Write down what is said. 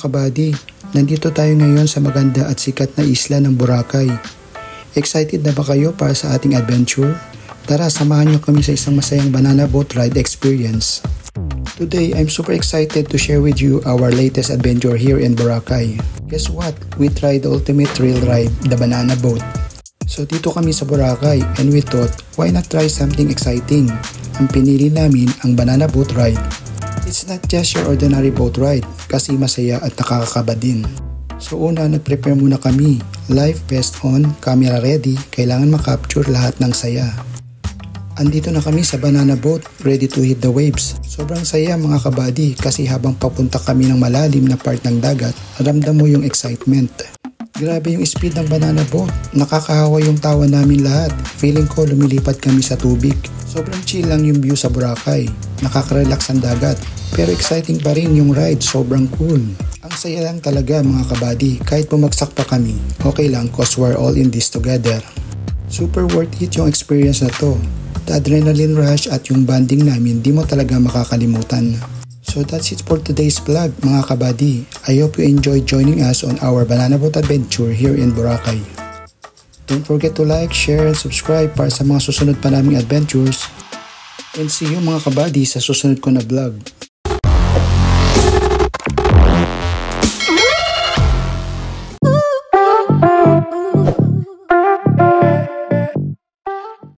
kabady, nandito tayo ngayon sa maganda at sikat na isla ng Boracay. Excited na ba kayo para sa ating adventure? Tara, samahan niyo kami sa isang masayang banana boat ride experience. Today, I'm super excited to share with you our latest adventure here in Boracay. Guess what? We tried the ultimate thrill ride, the banana boat. So dito kami sa Boracay and we thought, why not try something exciting? Ang pinili namin ang banana boat ride. It's not just your ordinary boat ride kasi masaya at nakakakaba din. So una, nag-prepare muna kami. Life vest on, camera ready, kailangan makapture lahat ng saya. Andito na kami sa banana boat, ready to hit the waves. Sobrang saya mga kabady kasi habang papunta kami ng malalim na part ng dagat, ramdam mo yung excitement. Grabe yung speed ng banana boat, nakakahawa yung tawa namin lahat. Feeling ko lumilipad kami sa tubig. Sobrang chill lang yung view sa Boracay, nakaka-relax ang dagat. Pero exciting pa rin yung ride, sobrang cool. Ang saya lang talaga mga kabady, kahit bumagsak pa kami. Okay lang cause we're all in this together. Super worth it yung experience na to. The adrenaline rush at yung bonding namin di mo talaga makakalimutan. So that's it for today's vlog mga kabady. I hope you enjoyed joining us on our banana boat adventure here in Boracay. Don't forget to like, share, and subscribe para sa mga susunod pa naming adventures. And see you mga kabady sa susunod ko na vlog.